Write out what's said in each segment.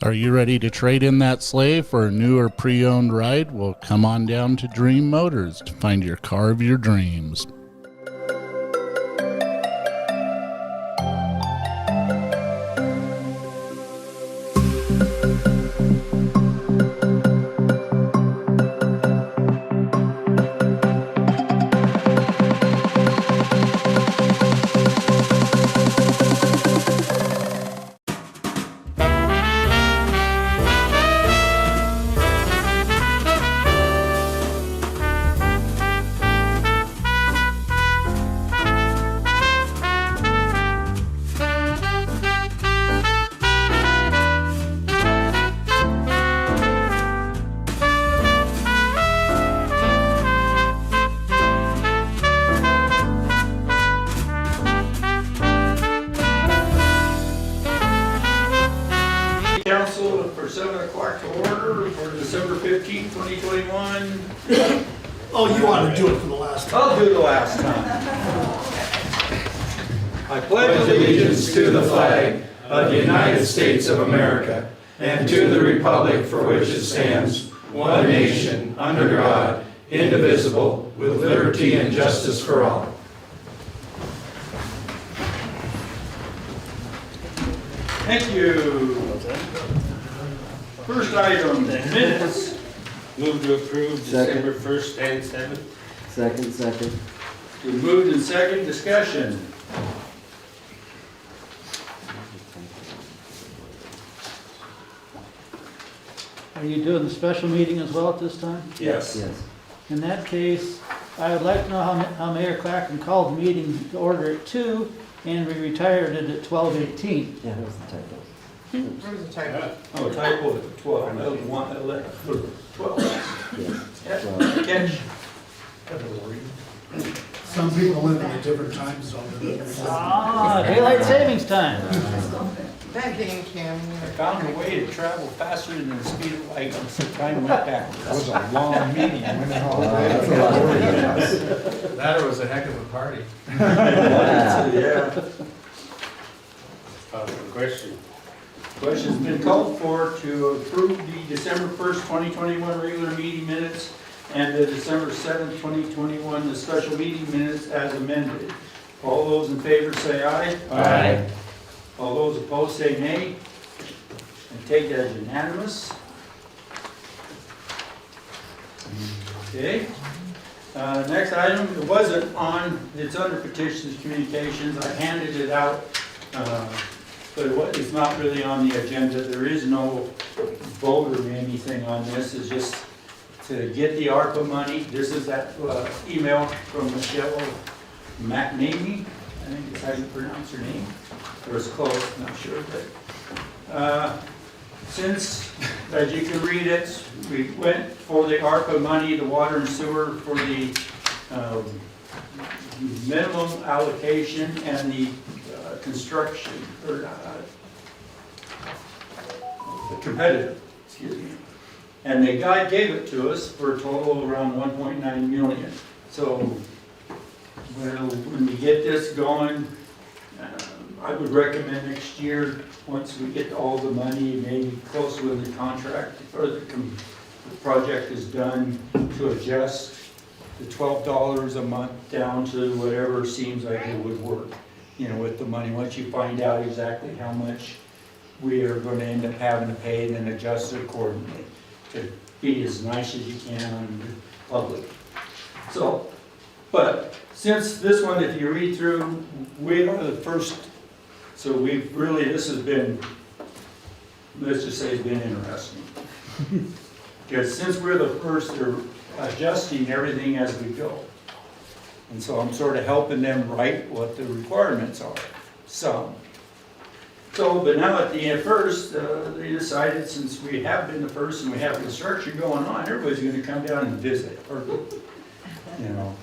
Are you ready to trade in that sleigh for a new or pre-owned ride? Well, come on down to Dream Motors to find your car of your dreams. Council for 7 o'clock to order for December 15th, 2021. Oh, you want to do it for the last time? I'll do the last time. I pledge allegiance to the flag of the United States of America and to the republic for which it stands, one nation, under God, indivisible, with liberty and justice for all. Thank you. First item, minutes. Move to approve December 1st and 7th. Second. Been moved and second, discussion. Are you doing the special meeting as well at this time? Yes. Yes. In that case, I would like to know how Mayor Clacken called the meeting to order at 2 and we retired it at 12:18. Yeah, that was the typo. Where's the typo? Oh, typo, 12, 12. Yeah. Catch. Some people live in a different time zone than others. Daylight savings time. That game cam. I found a way to travel faster than the speed of light, so time went backwards. That was a long meeting. That was a heck of a party. Yeah. Question. Question's been called for to approve the December 1st, 2021 regular meeting minutes and the December 7th, 2021, the special meeting minutes as amended. All those in favor say aye. Aye. All those opposed say nay. And take that as unanimous. Okay. Next item, it wasn't on, it's under petitions, communications. I handed it out, but it's not really on the agenda. There is no vote or anything on this. It's just to get the ARPA money. This is that email from Michelle McNamee. I think that's how you pronounce her name. It was close, not sure, but since, as you can read it, we went for the ARPA money, the water and sewer for the minimum allocation and the construction, or the competitive, excuse me. And the guy gave it to us for a total of around 1.9 million. So when we get this going, I would recommend next year, once we get all the money, maybe close with the contract, or the project is done, to adjust the $12 a month down to whatever seems like it would work, you know, with the money. Once you find out exactly how much we are going to end up having to pay, then adjust it accordingly to be as nice as you can on the public. So, but since this one, if you read through, we are the first. So we've really, this has been, let's just say it's been interesting. Because since we're the first, they're adjusting everything as we go. And so I'm sort of helping them write what the requirements are, some. So, but now at the first, they decided, since we have been the first and we have construction going on, everybody's gonna come down and visit, or, you know.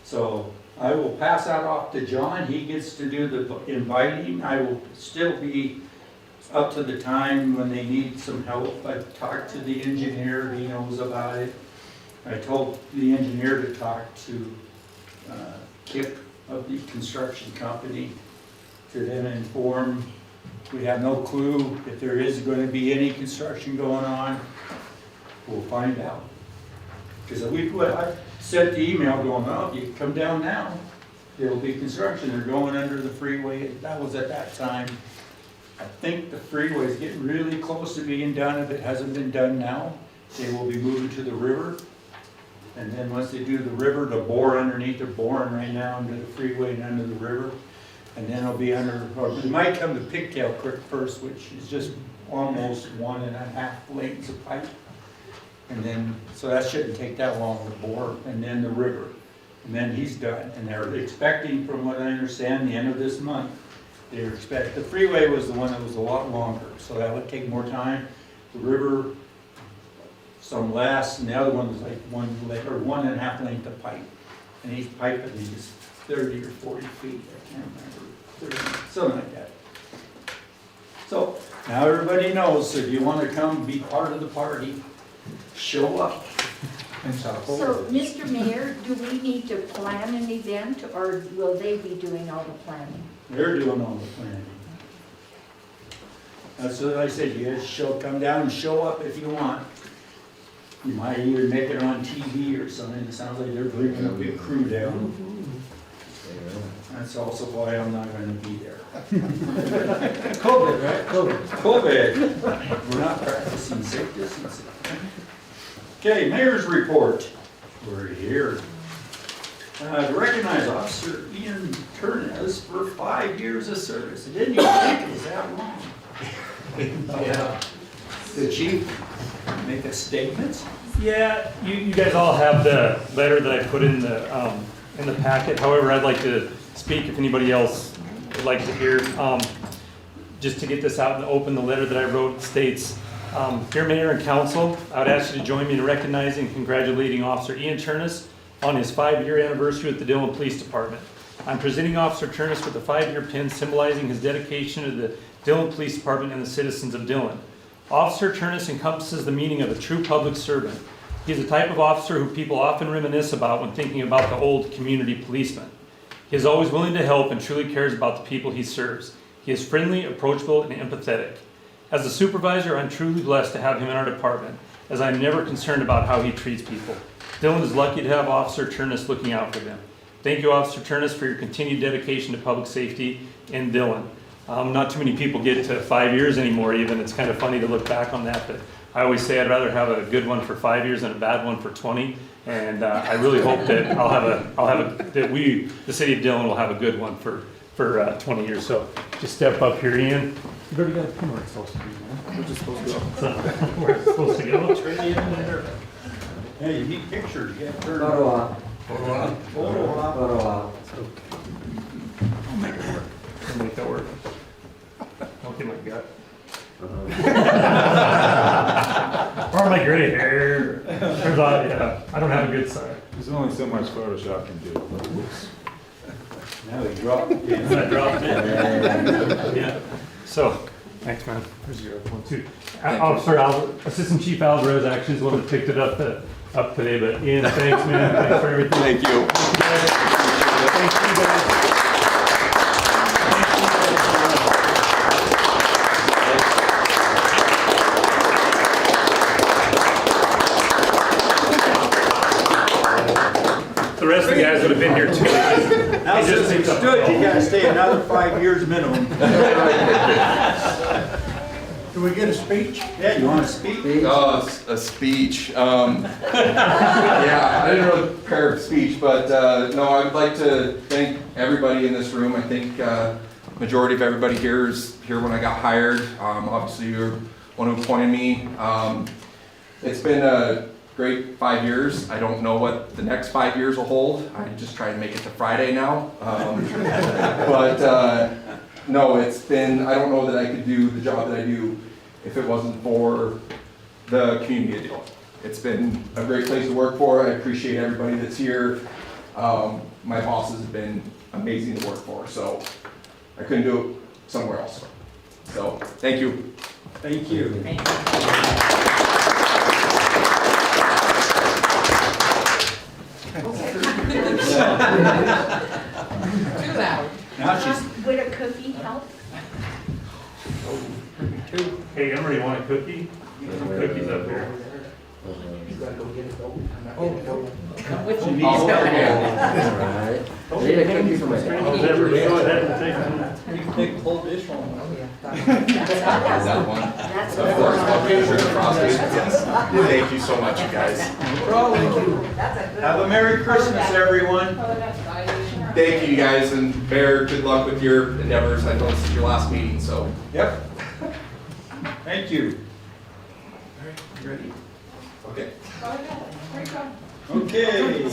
So I will pass that off to John. He gets to do the inviting. I will still be up to the time when they need some help. I talked to the engineer, he knows about it. I told the engineer to talk to Kip of the construction company to then inform We have no clue if there is going to be any construction going on. We'll find out. Because I sent the email going, oh, you can come down now. There will be construction. They're going under the freeway. That was at that time. I think the freeway is getting really close to being done. If it hasn't been done now, they will be moving to the river. And then once they do the river, the bore underneath, they're boring right now under the freeway and under the river. And then it'll be under, or it might come to Pigtail Creek first, which is just almost 1.5 lanes of pipe. And then, so that shouldn't take that long to bore, and then the river. And then he's done. And they're expecting, from what I understand, the end of this month. The freeway was the one that was a lot longer, so that would take more time. The river, some less, and the other one was like 1.5 length of pipe. And each pipe, I think, is 30 or 40 feet, I can't remember, 30, something like that. So, now everybody knows, so if you want to come be part of the party, show up. So, Mr. Mayor, do we need to plan an event, or will they be doing all the planning? They're doing all the planning. That's what I said, you guys come down and show up if you want. You might even make it on TV or something. It sounds like they're bringing a big crew down. That's also why I'm not gonna be there. COVID, right? COVID. COVID. We're not practicing safe distancing. Okay, mayor's report. We're here. To recognize Officer Ian Turnez for 5 years of service. I didn't even think it was that long. Yeah. The chief make a statement? Yeah, you guys all have the letter that I put in the packet. However, I'd like to speak if anybody else would like to hear. Just to get this out in the open, the letter that I wrote states, Dear Mayor and Council, I would ask you to join me in recognizing and congratulating Officer Ian Turnez on his 5-year anniversary with the Dillon Police Department. I'm presenting Officer Turnez with a 5-year pin symbolizing his dedication to the Dillon Police Department and the citizens of Dillon. Officer Turnez encompasses the meaning of a true public servant. He is the type of officer who people often reminisce about when thinking about the old community policeman. He is always willing to help and truly cares about the people he serves. He is friendly, approachable, and empathetic. As a supervisor, I'm truly blessed to have him in our department, as I'm never concerned about how he treats people. Dillon is lucky to have Officer Turnez looking out for them. Thank you, Officer Turnez, for your continued dedication to public safety in Dillon. Not too many people get to 5 years anymore even. It's kind of funny to look back on that, but I always say I'd rather have a good one for 5 years than a bad one for 20. And I really hope that that we, the city of Dillon, will have a good one for 20 years. So just step up here, Ian. You've already got a pin where it's supposed to be, man. We're just supposed to go. Where it's supposed to go. Turn it in there. Hey, you need pictures, you gotta turn it. Photo op. Photo op. Photo op. I'll make it work. I'll make that work. Don't get my gut. Or my gray hair. Turns out, yeah, I don't have a good side. There's only so much Photoshop can do. Whoops. Now he dropped it. I dropped it. Yeah. So, thanks, man. There's your 1, 2. Assistant Chief Alvarez actually is the one that picked it up today. But Ian, thanks, man. Thanks for everything. Thank you. Thank you guys. The rest of the guys would have been here too. Now since it stood, you gotta stay another 5 years minimum. Do we get a speech? Yeah, you wanna speak? Oh, a speech. Yeah, I didn't really prepare a speech, but no, I would like to thank everybody in this room. I think majority of everybody here is here when I got hired. Obviously, you're one who appointed me. It's been a great 5 years. I don't know what the next 5 years will hold. I just try to make it to Friday now. But no, it's been, I don't know that I could do the job that I do if it wasn't for the community of Dillon. It's been a great place to work for. I appreciate everybody that's here. My bosses have been amazing to work for, so I couldn't do it somewhere else. So, thank you. Thank you. Too loud. Now she's, Would a cookie help? cookie? Some cookies up here. Come with you. Oh, okay. Alright. I need a cookie for my dad. Go ahead and take one. You can take the whole dish home. Is that one? That's Of course, I'll make sure the frosting, yes. Thank you so much, you guys. Have a Merry Christmas, everyone. Thank you, guys, and Mayor, good luck with your endeavors. I know this is your last meeting, so. Yep. Thank you. You ready? Okay. Okay.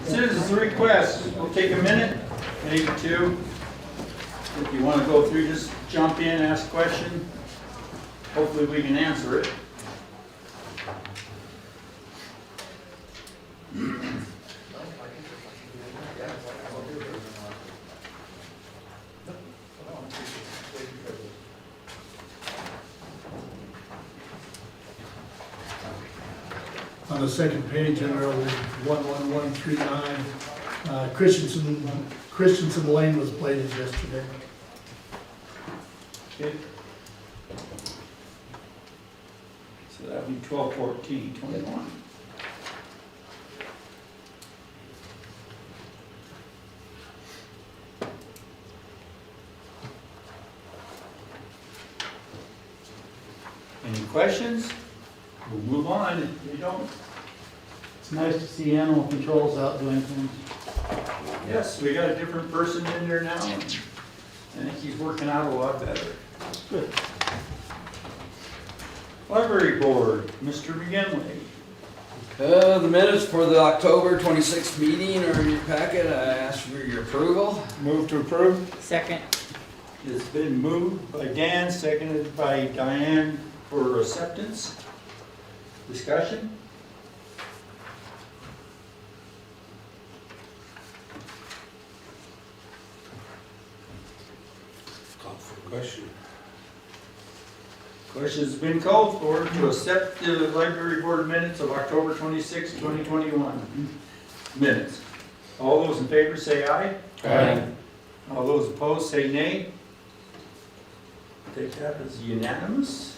Citizens' requests, we'll take a minute, maybe two. If you want to go through, just jump in, ask a question. Hopefully we can answer it. On the second page, under 11139, Christensen Lane was bladed yesterday. Okay. So that'll be 12/14/21. Any questions? We'll move on if you don't. It's nice to see animal controls out doing things. Yes, we got a different person in there now. I think he's working out a lot better. Good. Library Board, Mr. McGinley. The minutes for the October 26th meeting are in your packet. I ask for your approval. Move to approve. Second. It's been moved by Dan, seconded by Diane for acceptance. Discussion? Call for a question. Question's been called for to accept the Library Board minutes of October 26, 2021. Minutes. All those in favor say aye. Aye. All those opposed say nay. Take that as unanimous.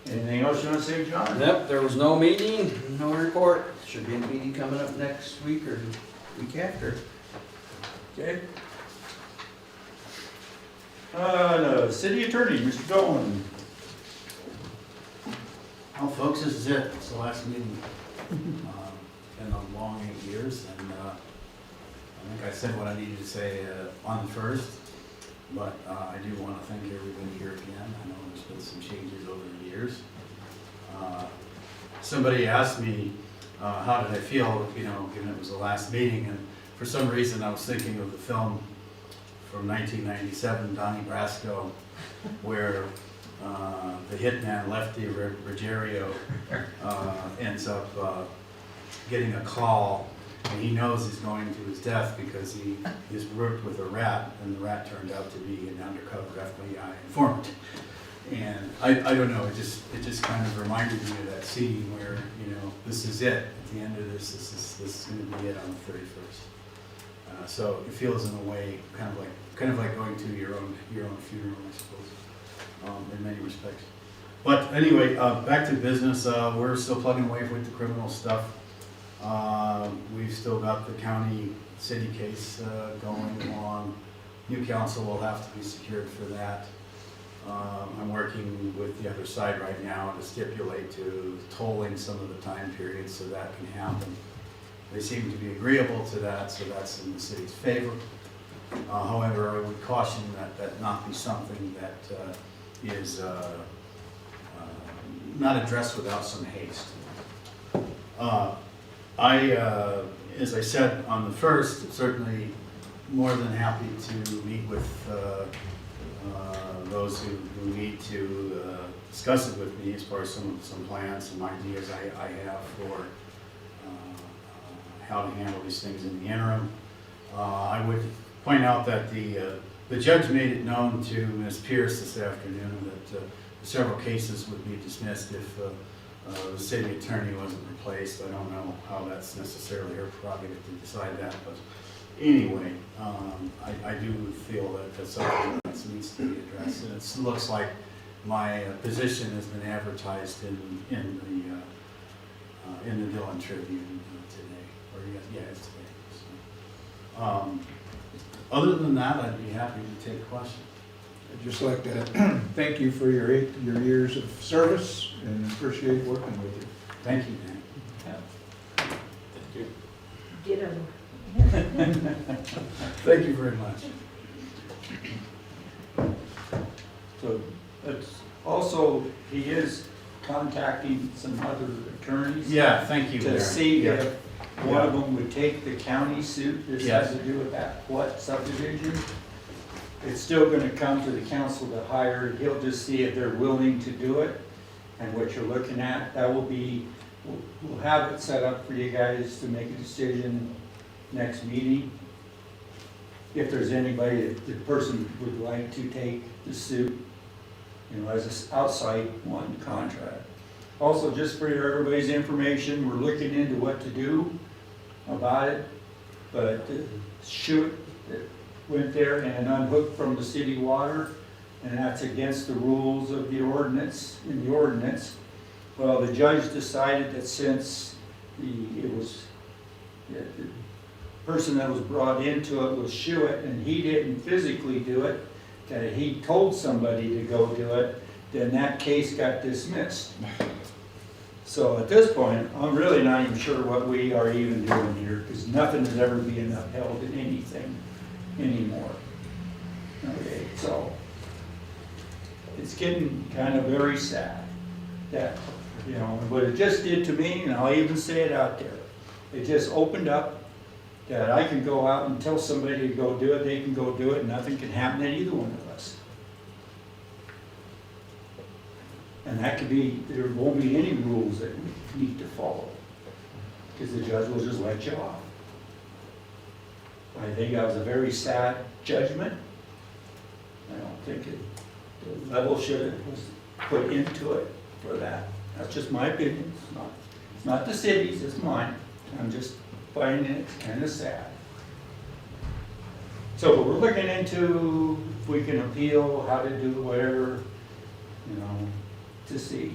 Anything else you want to say, John? Yep, there was no meeting, no report. Should be a meeting coming up next week or week after. Okay. No, City Attorney, Mr. Dolan. Well, folks, this is it. It's the last meeting. Been a long 8 years, and I think I said what I needed to say on the first, but I do want to thank everybody here again. I know there's been some changes over the years. Somebody asked me how did I feel, given it was the last meeting, and for some reason I was thinking of the film from 1997, Donnie Brasco, where the hitman Lefty Ruggiero ends up getting a call, and he knows he's going to his death because he is worked with a rat, and the rat turned out to be an undercover FBI informant. And I don't know, it just kind of reminded me of that scene where, this is it. At the end of this is going to be it on the 31st. So it feels in a way kind of like going to your own funeral, I suppose, in many respects. But anyway, back to business. We're still plugging away with the criminal stuff. We've still got the county city case going along. New counsel will have to be secured for that. I'm working with the other side right now to stipulate to tolling some of the time periods so that can happen. They seem to be agreeable to that, so that's in the city's favor. However, I would caution that not be something that is not addressed without some haste. As I said on the first, certainly more than happy to meet with those who need to discuss it with me as far as some plans, some ideas I have for how to handle these things in the interim. I would point out that the judge made it known to Ms. Pierce this afternoon that several cases would be dismissed if the city attorney wasn't replaced. I don't know how that's necessarily her prerogative to decide that, but anyway, I do feel that that's something that needs to be addressed. And it looks like my position has been advertised in the Dillon Tribune today, or yeah, it's today. So, other than that, I'd be happy to take questions. I'd just like to thank you for your years of service and appreciate working with you. Thank you, Dan. Ditto. Thank you very much. So, it's also, he is contacting some other attorneys. Yeah, thank you, To Larry. see Yeah. if one of them would take the county suit. This Yes. has to do with that what subdivision. It's still gonna come to the council to hire. He'll just see if they're willing to do it. And what you're looking at, that will be, we'll have it set up for you guys to make a decision next meeting. If there's anybody that the person would like to take the suit, you know, as an outside one contract. Also, just for everybody's information, we're looking into what to do about it. But the chute that went there and unhooked from the city water, and that's against the rules of the ordinance, in the ordinance. Well, the judge decided that since the person that was brought into it was Shuett, and he didn't physically do it, that he told somebody to go do it, then that case got dismissed. So at this point, I'm really not even sure what we are even doing here, because nothing is ever being upheld in anything anymore. Okay, so it's getting kind of very sad that, you know, what it just did to me, and I'll even say it out there, it just opened up that I can go out and tell somebody to go do it, they can go do it, and nothing can happen to either one of us. And that could be, there won't be any rules that we need to follow, because the judge will just let you off. I think that was a very sad judgment. I don't think the level should have was put into it for that. That's just my opinion. It's not the city's, it's mine. I'm just finding it kind of sad. So we're looking into if we can appeal, how to do whatever, you know, to see.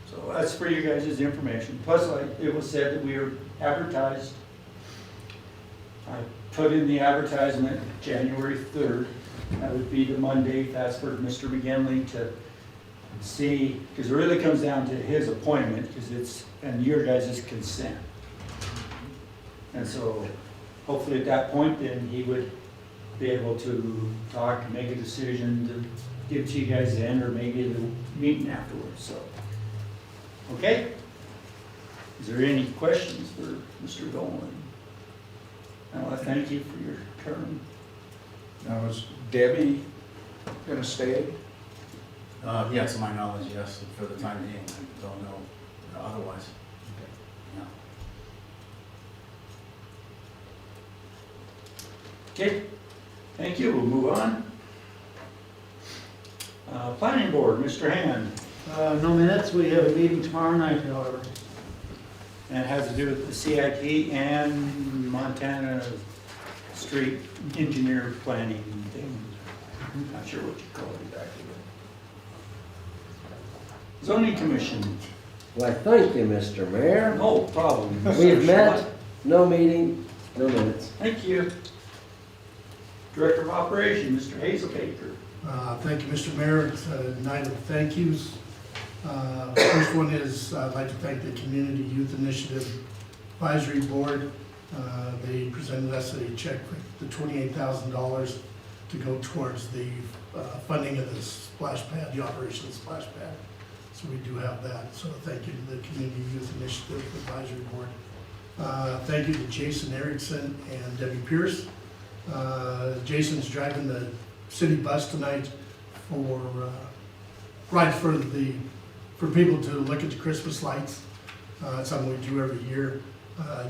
So that's for you guys' information. Plus, like it was said that we are advertised. I put in the advertisement January 3rd. That would be the Monday. That's for Mr. McGinley to see, because it really comes down to his appointment, because it's, and your guys' consent. And so hopefully at that point, then he would be able to talk and make a decision to give to you guys then, or maybe the meeting afterwards, so. Okay? Is there any questions for Mr. Dolan? I want to thank you for your term. Now, is Debbie gonna stay? Yeah, to my knowledge, yes, for the time being. I don't know otherwise. Yeah. Okay, thank you. We'll move on. Planning Board, Mr. Hand. No minutes, we have a meeting tomorrow night, however. And it has to do with the CIP and Montana Street Engineer Planning thing. I'm not sure what you call it exactly. Zoning Commission, Why, thank you, Mr. Mayor. no problem. We've met, no meeting, no minutes. Thank you. Director of Operation, Mr. Hazelbaker. Thank you, Mr. Mayor. It's a night of thank yous. First one is, I'd like to thank the Community Youth Initiative Advisory Board. They presented us a check for the $28,000 to go towards the funding of the splash pad, the Operation Splash Pad. So we do have that. So thank you to the Community Youth Initiative Advisory Board. Thank you to Jason Erickson and Debbie Pierce. Jason's driving the city bus tonight for rides for people to look at the Christmas lights. It's something we do every year.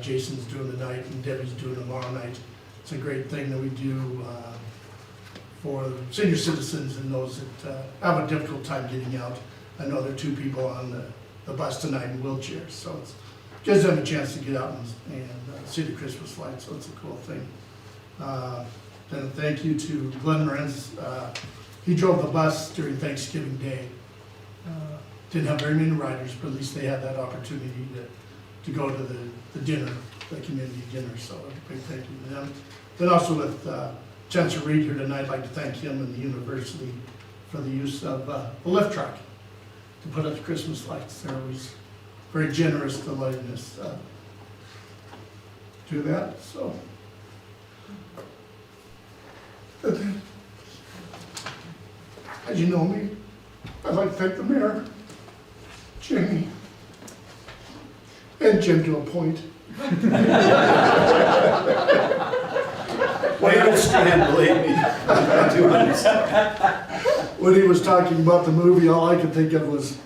Jason's doing the night and Debbie's doing tomorrow night. It's a great thing that we do for senior citizens and those that have a difficult time getting out. I know there are 2 people on the bus tonight in wheelchairs, so it's gives them a chance to get out and see the Christmas lights, so it's a cool thing. Then a thank you to Glenn Lorenz. He drove the bus during Thanksgiving Day. Didn't have very many riders, but at least they had that opportunity to go to the dinner, the community dinner, so a big thank you to them. Then also with Chancellor Reed here tonight, I'd like to thank him and the university for the use of the lift truck to put up the Christmas lights. They're always very generous to letting us do that, so. As you know me, I'd like to thank the mayor, Jimmy, and Jim to a point. I understand, believe me. I do understand. When he was talking about the movie, all I could think of was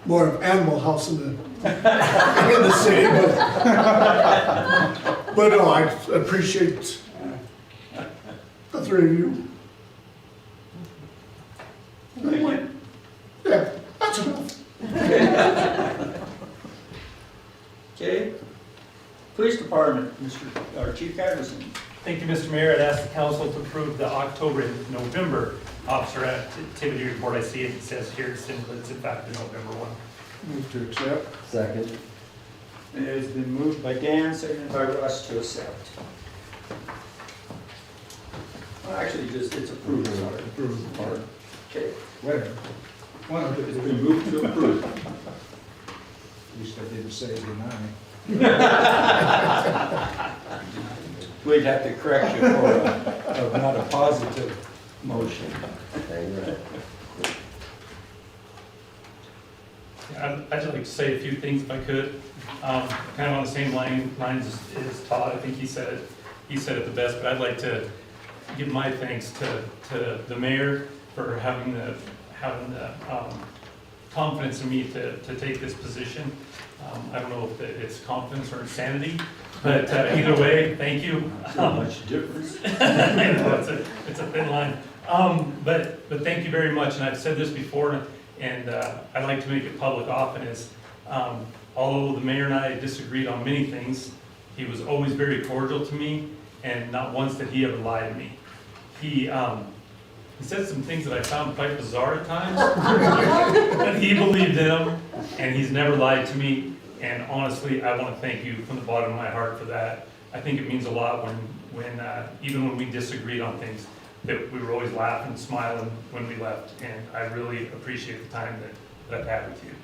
more of Animal House in the city, but no, I appreciate the three of you. Yeah, that's enough. Okay. Police Department, Chief Patterson. Thank you, Mr. Mayor. I'd ask the council to approve the October and November officer activity report. I see it says here, it's in fact the November one. Move to accept. Second. It has been moved by Dan, seconded by Russ to accept. Well, actually, it's approved, sorry. Approve the part. Okay. Whatever. One of it It's is been moved to approve. At least I didn't say deny. We'd have to correct you for not a positive motion. I'd like to say a few things if I could. Kind of on the same lines as Todd. I think he said it the best, but I'd like to give my thanks to the mayor for having the confidence in me to take this position. I don't know if it's confidence or insanity, but either way, thank you. Not much difference. I know, it's a thin line. But thank you very much, and I've said this before, and I'd like to make it public often, is although the mayor and I disagreed on many things, he was always very cordial to me, and not once did he ever lie to me. He said some things that I found quite bizarre at times, but he believed in them, and he's never lied to me. And honestly, I want to thank you from the bottom of my heart for that. I think it means a lot when even when we disagreed on things, that we were always laughing, smiling when we left, and I really appreciate the time that I've had with you.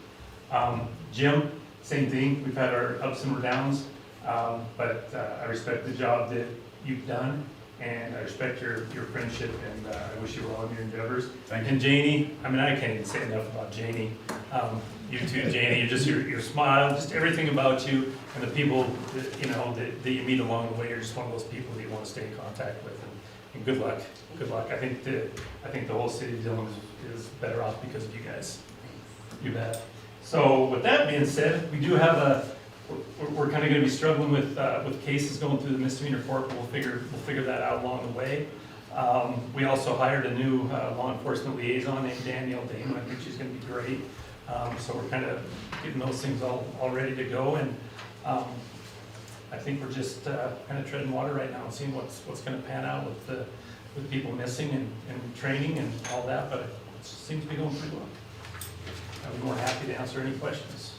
Jim, same thing. We've had our ups and our downs, but I respect the job that you've done, and I respect your friendship, and I wish you well in your endeavors. Thank you. And Janie, I mean, I can't even say enough about Janie. You too, Janie. You're just your smile, just everything about you, and the people that you meet along the way. You're just one of those people that you want to stay in contact with. And good luck. Good luck. I think the whole city of Dillon is better off because of you guys. You bet. So with that being said, we do have we're kind of going to be struggling with cases going through the misdemeanor court. We'll figure that out along the way. We also hired a new law enforcement liaison named Danielle Damon. I think she's going to be great. So we're kind of getting those things all ready to go, and I think we're just kind of treading water right now and seeing what's going to pan out with people missing and training and all that. But it seems to be going pretty well. I'd be more happy to answer any questions.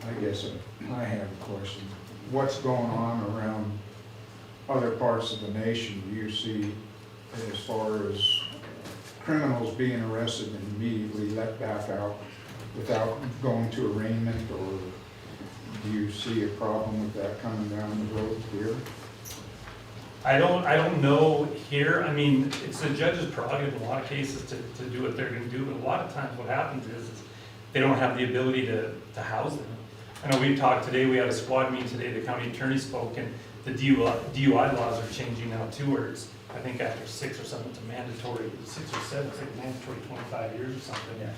I guess I have a question. What's going on around other parts of the nation? Do you see as far as criminals being arrested and immediately let back out without going to arraignment, or do you see a problem with that coming down the road here? I don't know here. I mean, it's the judge's prerogative in a lot of cases to do what they're going to do, but a lot of times what happens is they don't have the ability to house them. I know we talked today, we had a squad meeting today, the county attorney spoke, and the DUI laws are changing now too, where it's, I think after 6 or something, it's a mandatory, 6 or 7, it's like mandatory 25 years or something. Yeah.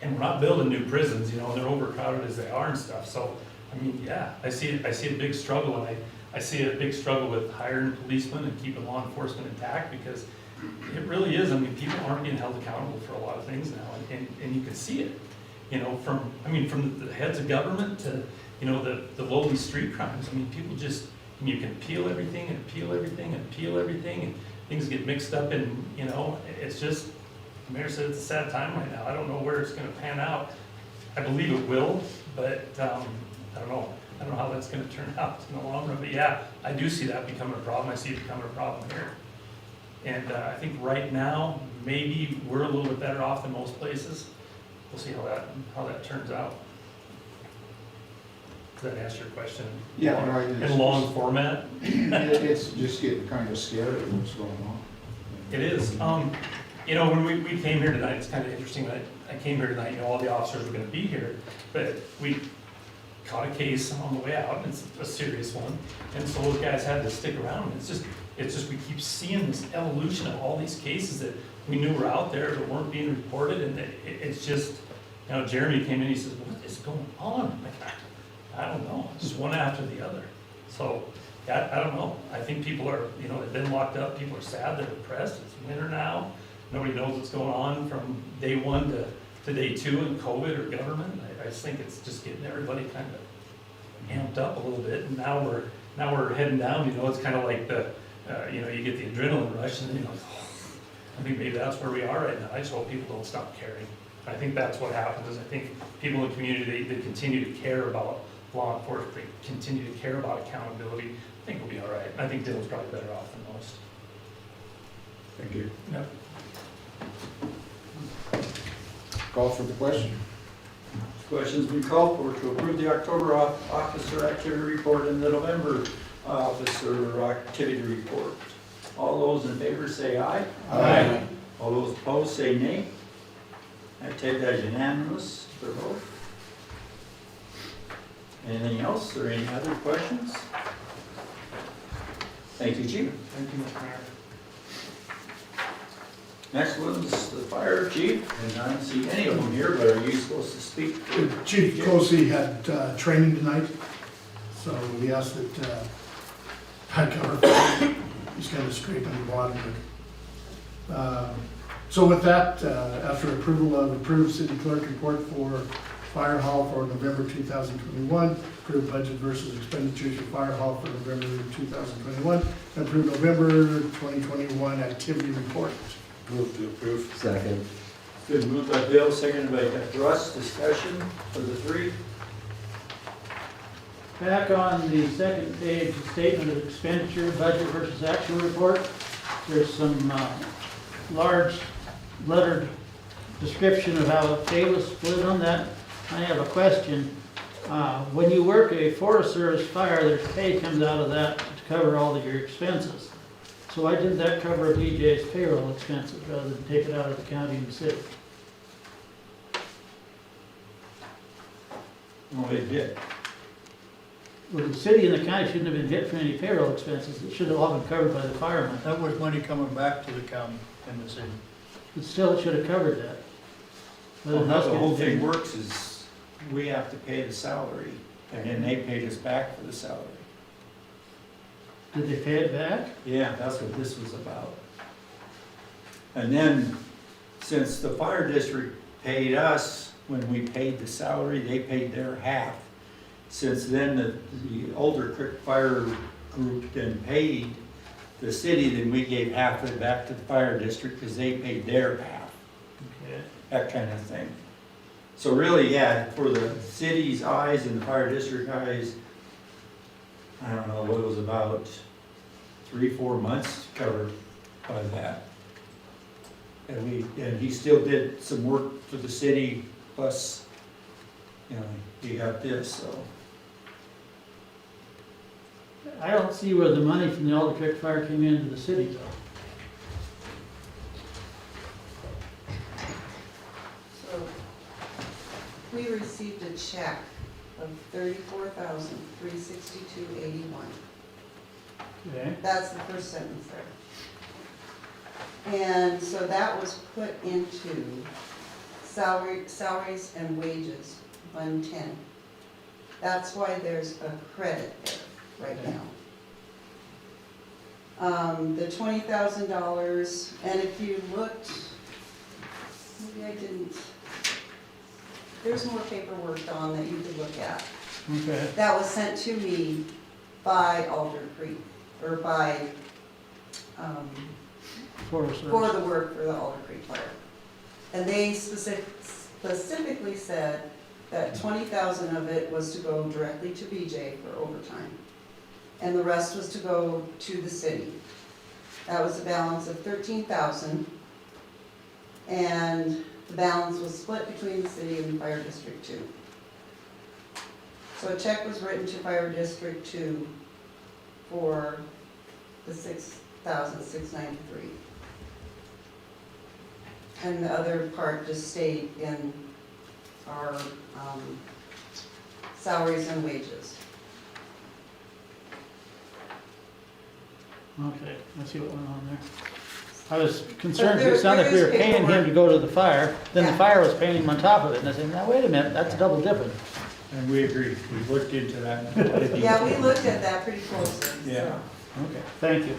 And we're not building new prisons, and they're overcrowded as they are and stuff. So, I mean, yeah, I see a big struggle, and I see a big struggle with hiring policemen and keeping law enforcement intact, because it really is. I mean, people aren't getting held accountable for a lot of things now, and you can see it. From the heads of government to you know, the lowly street crimes. I mean, people just, you can peel everything and peel everything and peel everything, and things get mixed up, and, you know, it's just, the mayor said it's a sad time right now. I don't know where it's gonna pan out. I believe it will, but, I don't know. I don't know how that's gonna turn out in the long run, but yeah, I do see that becoming a problem. I see it becoming a problem here. And I think right now, maybe we're a little bit better off than most places. We'll see how that turns out. Does that answer your question? Yeah, right. In long format? It's just getting kind of scary what's going on. It is. You know, when we came here tonight, it's kind of interesting. I came here tonight, you know, all the officers were gonna be here, but we caught a case on the way out, and it's a serious one. And so those guys had to stick around. It's just we keep seeing this evolution of all these cases that we knew were out there but weren't being reported, and it's just, you know, Jeremy came in, he says, what is going on? I'm like, I don't know, just one after the other. So, yeah, I don't know. I think people are, you know, they've been locked up, people are sad, they're depressed, it's winter now. Nobody knows what's going on from day one to day two in COVID or government. I just think it's just getting everybody kind of amped up a little bit, and now we're heading down, you know, it's kind of like you know, you get the adrenaline rush, and then you're like, oh, I think maybe that's where we are right now. I just hope people don't stop caring. I think that's what happens, is I think people in the community, they continue to care about law enforcement, they continue to care about accountability. I think we'll be all right. I think Dylan's probably better off than most. Thank you. Yep. Call for the question. Question's been called for to approve the October officer activity report and the November officer activity report. All those in favor say aye. Aye. All those opposed say nay. I take that as unanimous for both. Anything else or any other questions? Thank you, Chief. Thank you, Mr. Mayor. Next one's the fire chief, and I don't see any of them here, but are you supposed to speak? Chief Cosey had training tonight, so we asked that I cover for him. He's kind of scraping the bottom of it. So with that, after approval of approved city clerk report for fire hall for November 2021, approved budget versus expenditures for fire hall for November 2021, and approved November 2021 activity report. Move to approve. Second. Good, moved by Bill, seconded by Russ. Discussion for the three. Back on the second page, statement of expenditure, budget versus actual report, there's some large lettered description of how pay was split on that. I have a question. When you work a Forest Service fire, there's pay comes out of that to cover all of your expenses. So why didn't that cover DJ's payroll expenses rather than take it out of the county and the city? No, they did. Well, the city and the county shouldn't have been hit for any payroll expenses. It should have all been covered by the firemen. That was money coming back to the county and the city. But still, it should have covered that. Well, how the whole thing works is we have to pay the salary, and then they paid us back for the salary. Did they pay it back? Yeah, that's what this was about. And then, since the fire district paid us when we paid the salary, they paid their half. Since then, the Older Creek Fire Group then paid the city, then we gave half of it back to the fire district because they paid their half. Okay. That kind of thing. So really, yeah, for the city's eyes and the fire district eyes, I don't know, what it was about 3-4 months covered by that. And he still did some work for the city, plus, you know, he got this, so. I don't see where the money from the Alder Creek Fire came into the city though. So, we received a check of $34,362.81. Okay. That's the first sentence there. And so that was put into salaries and wages, 110. That's why there's a credit there right now. The $20,000, and if you looked, maybe I didn't, there's more paperwork on that you could look at. Okay. That was sent to me by Alder Creek, or by, Forest for Service. the work for the Alder Creek Fire. And they specifically said that 20,000 of it was to go directly to BJ for overtime. And the rest was to go to the city. That was a balance of 13,000. And the balance was split between the city and Fire District 2. So a check was written to Fire District 2 for the $6,693. And the other part just stayed in our salaries and wages. Okay, I see what went on there. I was concerned, But there- it sounded like we there were is paying him paperwork. to go to the fire, then the Yeah. fire was paying him on top of it, and I said, now, wait a minute, that's double dipping. And we agree, we looked into that. Yeah, we looked at that pretty closely. so. Yeah. Okay, thank you.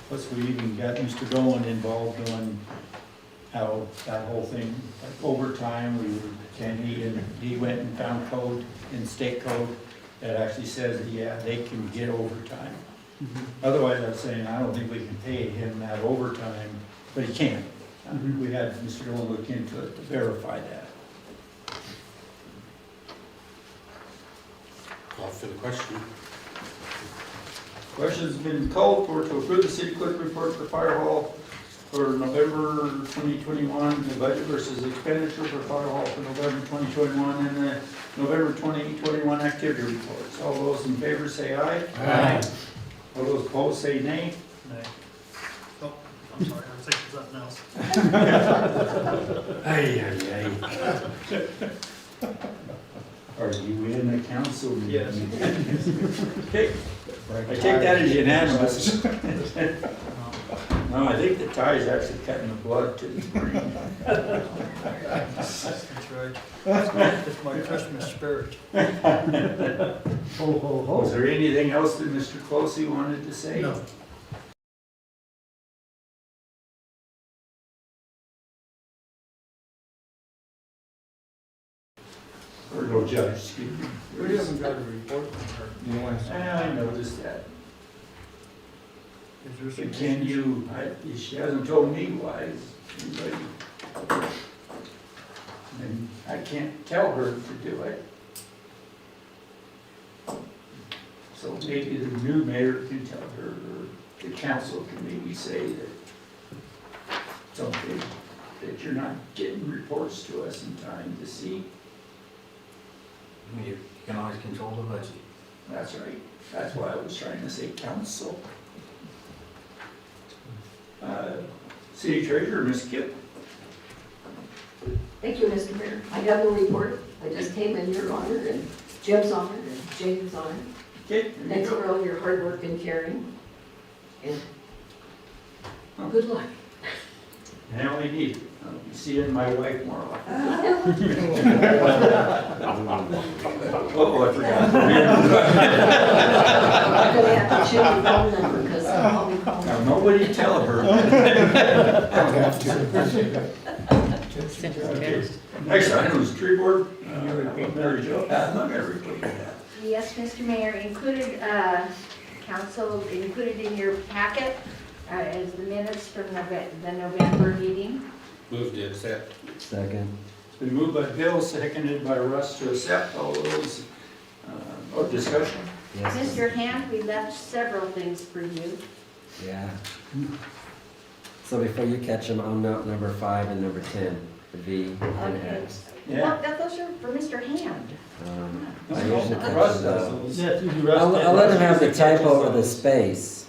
Plus, we even got Mr. Golan involved on how that whole thing, like overtime, he went and found code in state code that actually says, yeah, they can get overtime. Otherwise, I'm saying, I don't think we can pay him that overtime, but he can. We had Mr. Golan look into it to verify that. Call for the question. Question's been called for to approve the city clerk report for fire hall for November 2021, the budget versus expenditure for fire hall for November 2021, and the November 2021 activity reports. All those in favor say aye. Aye. All those opposed say nay. Oh, I'm sorry, I was thinking something else. Ay, ay, ay. Are you in a council meeting? Yes. Okay, I take that as unanimous. No, I think the tie is actually cutting the blood to the brain. That's right. It's my Christmas spirit. Ho, ho, ho. Was there anything else that Mr. Closey wanted to say? No. Or no judge, excuse me. We haven't got a report from her. I noticed that. Is there some? But can you, she hasn't told me why. Anybody? And I can't tell her to do it. So maybe the new mayor can tell her, or the council can maybe say that it's okay, that you're not getting reports to us in time to see. You can always control the budget. That's right. That's why I was trying to say council. City Treasurer, Ms. Kip. Thank you, Mr. Mayor. I have no report. I just came in your honor and Jim's honor and James' honor. Okay, there you Thanks go. for all your hard work and caring. And good luck. Now we need, I'll be seeing my wife more often. Oh, I forgot. I'm gonna have to choose your phone number because I'll be calling. Now, nobody tell her. Okay. Next item is tree board. Mary Jo, Montgomery, please. Yes, Mr. Mayor, included, council, included in your packet is the minutes from the November meeting. Move to accept. Second. It's been moved by Bill, seconded by Russ to accept all those, discussion. Yes. Mr. Hand, we left several things for you. Yeah. So before you catch them, I'll note number 5 and number 10, the V and Okay. X. Yeah. Well, those are for Mr. Hand. I usually catch Russ them does though. those. Yeah, it's usually Russ. I'll let him have the typo or the space.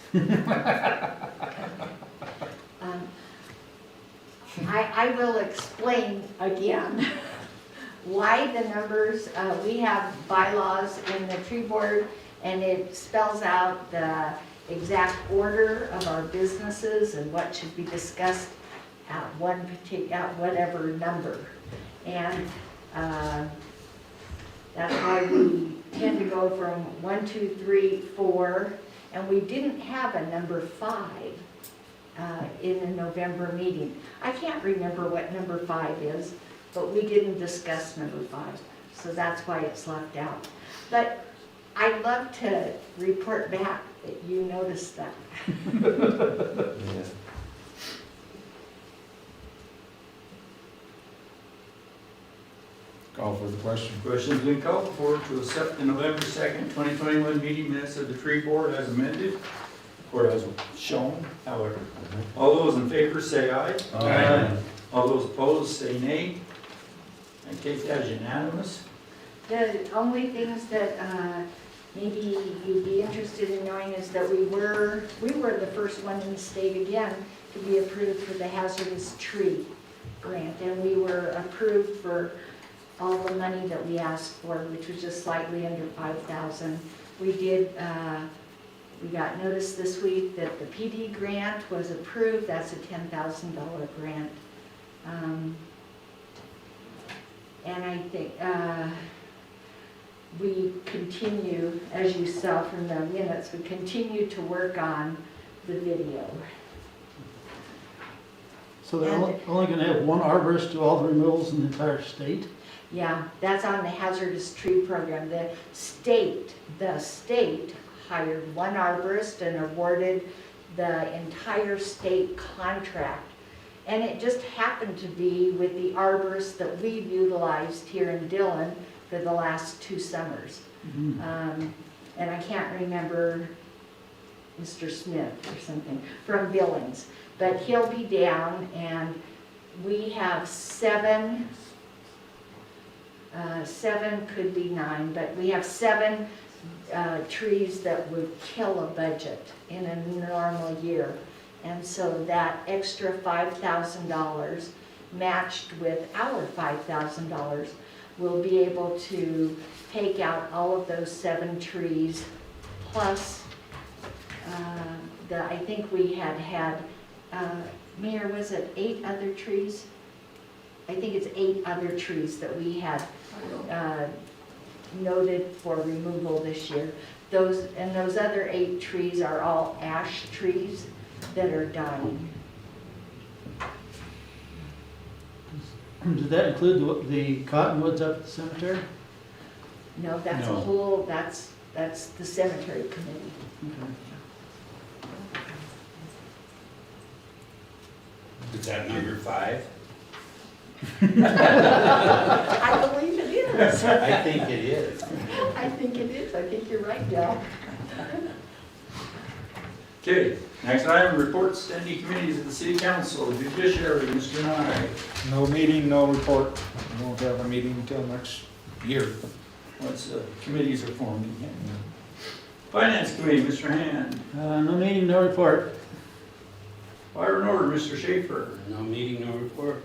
I will explain again why the numbers, we have bylaws in the tree board and it spells out the exact order of our businesses and what should be discussed at one particular, at whatever number. And that's why we tend to go from 1, 2, 3, 4, and we didn't have a number 5 in the November meeting. I can't remember what number 5 is, but we didn't discuss number 5, so that's why it's left out. But I'd love to report back that you noticed that. Yeah. Call for the question. Question's been called for to accept the November 2nd, 2021 meeting minutes of the tree board as amended, or as shown, however. All those in favor say aye. Aye. All those opposed say nay. I take that as unanimous. The only things that maybe you'd be interested in knowing is that we were the first one in the state again to be approved for the hazardous tree grant. And we were approved for all the money that we asked for, which was just slightly under $5,000. We got notice this week that the PD grant was approved. That's a $10,000 grant. And I think we continue, as you saw from the minutes, we continue to work on the video. So they're only gonna have one arborist do all the removals in the entire state? Yeah, that's on the hazardous tree program. The state hired one arborist and awarded the entire state contract. And it just happened to be with the arborist that we've utilized here in Dillon for the last 2 summers. And I can't remember Mr. Smith or something from Billings, but he'll be down, and we have 7, could be 9, but we have 7 trees that would kill a budget in a normal year. And so that extra $5,000 matched with our $5,000 will be able to take out all of those 7 trees, plus I think we had, Mayor, was it 8 other trees? I think it's 8 other trees that we had noted for removal this year. Those other 8 trees are all ash trees that are dying. Did that include the cottonwoods up at the cemetery? No, that's a No. whole, that's the cemetery committee. Is that number 5? I believe it is. I think it is. I think it is. I think you're right, Del. Okay, next item, reports, standing committees of the city council, judiciary, Mr. Nye. No meeting, no report. We won't have a meeting until next year. Once committees are formed again. Finance committee, Mr. Hand. No meeting, no report. Fire and order, Mr. Schaefer. No meeting, no report.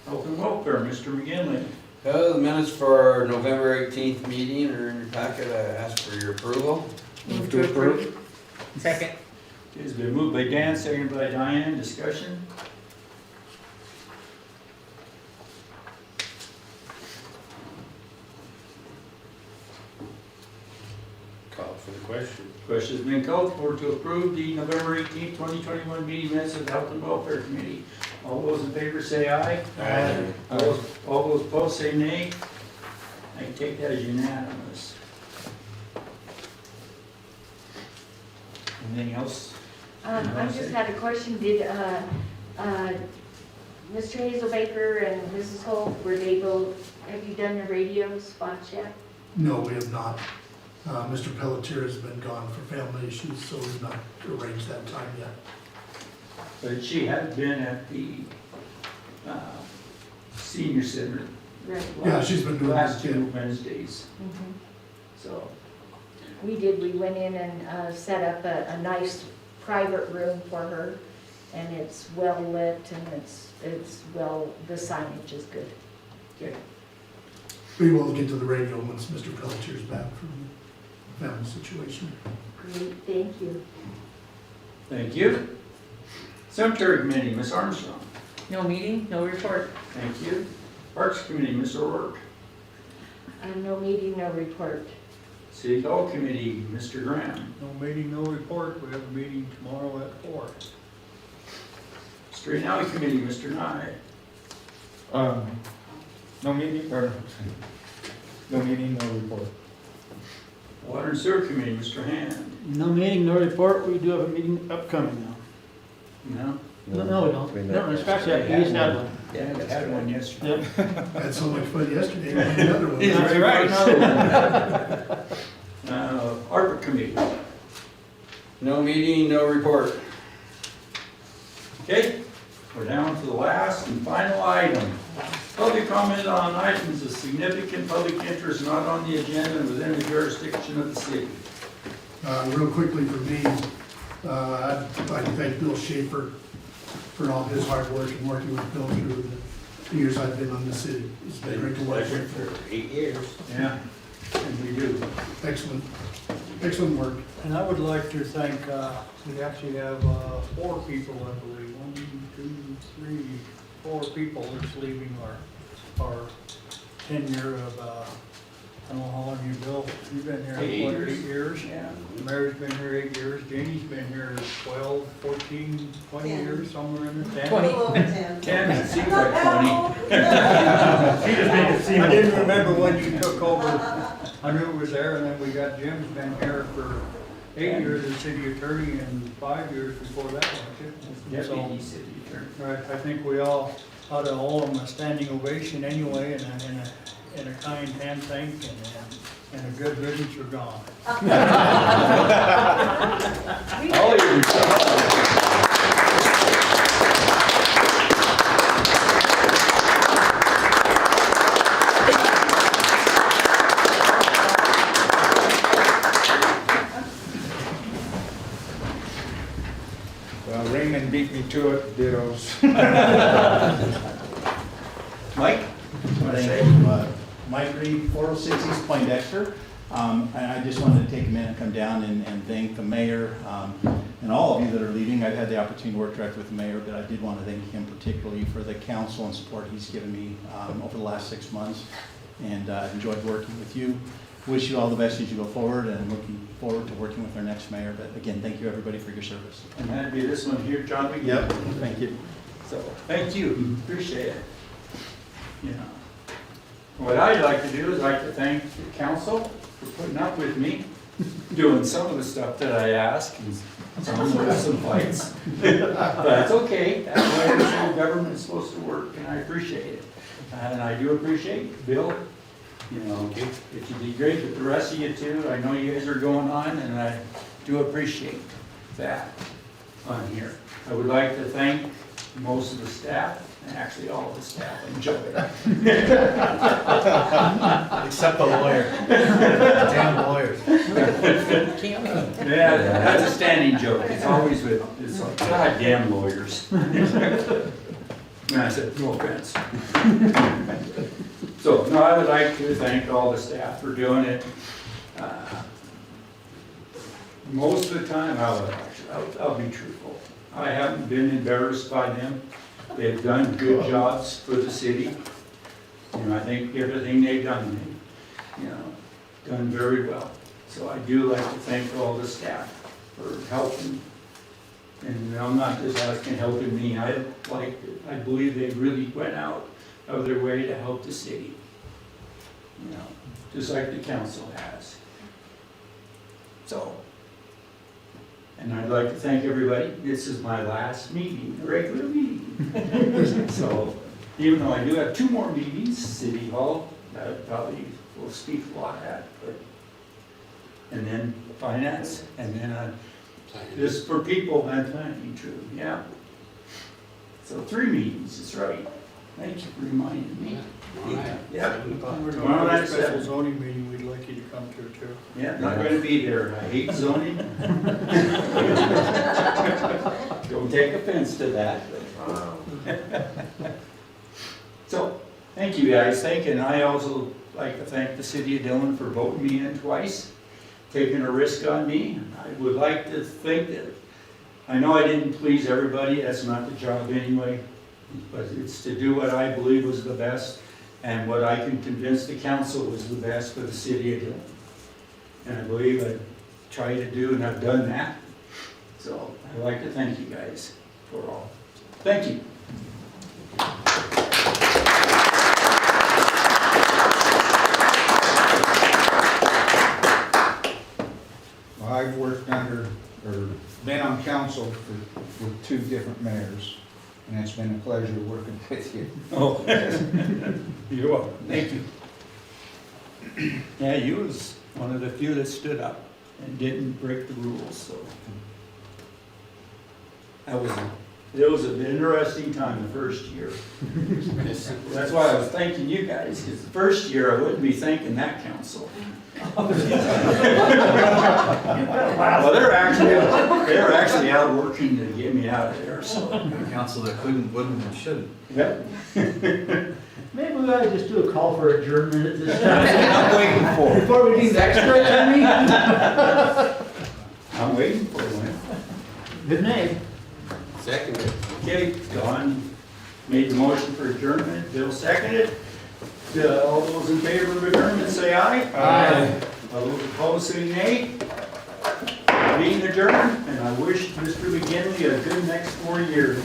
Health and welfare, Mr. McGinley. The minutes for our November 18th meeting are in your packet. I ask for your approval. Move to approve. Second. It's been moved by Dan, seconded by Diane. Discussion? Call for the question. Question's been called for to approve the November 18th, 2021 meeting minutes of the Health and Welfare Committee. All those in favor say aye. Aye. All those opposed say nay. I take that as unanimous. Anything else? I just had a question. Did Mr. Hazelbaker and Mrs. Holt, have you done the radio spots yet? No, we have not. Mr. Pelletier has been gone for family issues, so we've not arranged that time yet. But she had been at the senior center. Right. Yeah, she's been doing last that, 2 Wednesdays. So, We did. We went in and set up a nice private room for her, and it's well lit, and the signage is good. okay. We will get to the radio once Mr. Pelletier's back from the family situation. Great, thank you. Thank you. Cemetery committee, Ms. Armstrong. No meeting, no report. Thank you. Parks committee, Ms. O'Rourke. No meeting, no report. City hall committee, Mr. Graham. No meeting, no report. We have a meeting tomorrow at 4. Street and alley committee, Mr. Nye. No meeting, no meeting, no report. Water and Sewer Committee, Mr. Hand. No meeting, no report. We do have a meeting upcoming now. No? No, we don't. No, scratch that. We just had one. Yeah, we had one yesterday. Yep. I had so much fun yesterday, I had another one. That's right. Another ARPA Committee. No meeting, no report. Okay, we're down to the last and final item. Public comment on items of significant public interest not on the agenda and within the jurisdiction of the city. Real quickly for me, I'd like to thank Bill Schaefer for all his hard work and working with Bill through the years I've been on the city. It's been great to work with. For 8 years. Yeah, and we do. Excellent, excellent work. And I would like to thank, we actually have 4 people, I believe, 4 people that's leaving our tenure of, I don't know how long you've been here, 8 what, years. 8 years? Yeah. Mary's been here 8 years, Janie's been here 12, 14, 20 years, somewhere in there. 20. A little over 10. 10, it seems like 20. I didn't remember when you took over. I knew it was there, and then we got Jim's been here for 8 years as city attorney and 5 years before that, wasn't Deputy city attorney. Right, I think we all ought to owe them a standing ovation anyway, and a kind hand thank, and a good riddance for gone. Well, Raymond beat me to it, dittos. Mike? Mike Reed, 406 East Poindexter. And I just wanted to take a minute and come down and thank the mayor and all of you that are leaving. I've had the opportunity to work directly with the mayor, but I did want to thank him particularly for the counsel and support he's given me over the last 6 months. And I've enjoyed working with you. Wish you all the best as you go forward, and looking forward to working with our next mayor. But again, thank you everybody for your service. And that'd be this one here, John McGee. Yep, thank you. So, thank you, appreciate it. You know, what I'd like to do is like to thank the council for putting up with me, doing some of the stuff that I ask, and some fights. But it's okay, that's the way this whole government is supposed to work, and I appreciate it. And I do appreciate Bill, you know, if you did great with the rest of you too. I know you guys are going on, and I do appreciate that on here. I would like to thank most of the staff, and actually all of the staff, I enjoy it. Except the lawyer. Damn lawyers. Yeah, that's a standing joke. It's always with, it's like, goddamn lawyers. And I said, no offense. So, no, I would like to thank all the staff for doing it. Most of the time, I'll be truthful. I haven't been embarrassed by them. They've done good jobs for the city. You know, I think everything they've done, you know, done very well. So I do like to thank all the staff for helping. And I'm not just asking helping me. I believe they really went out of their way to help the city. You know, just like the council has. So, and I'd like to thank everybody. This is my last meeting, a regular meeting. So, even though I do have 2 more meetings, City Hall, that I probably will speak a lot at, but, and then finance, and then just for people and planning too, yeah. So 3 meetings, that's right. Thank you for reminding me. Yeah. Tomorrow night, special zoning meeting we'd like you to come to too. Yeah, not gonna be there. I hate zoning. Don't take offense to that. So, thank you guys. And I also like to thank the city of Dillon for voting me in twice, taking a risk on me. I would like to think that, I know I didn't please everybody. That's not the job anyway. But it's to do what I believe was the best and what I can convince the council was the best for the city of Dillon. And I believe I try to do, and I've done that. So I'd like to thank you guys for all. Thank you. council with two different mayors, and it's been a pleasure working with you. Oh, you're welcome. Thank you. Yeah, you was one of the few that stood up and didn't break the rules, so. It was an interesting time the first year. That's why I was thanking you guys, because the first year I wouldn't be thanking that council. Well, they're actually out working to get me out of there, so. A council that couldn't, wouldn't, and shouldn't. Yep. Maybe we ought to just do a call for adjournment at this time. I'm waiting for it. Before we need extra attorney? I'm waiting for one. Good name. Second. Okay, Don made the motion for adjournment, Bill seconded. All those in favor of adjournment, say aye. Aye. All those opposed, say nay. Meeting adjourned, and I wish Mr. McGinley a good next 4 years.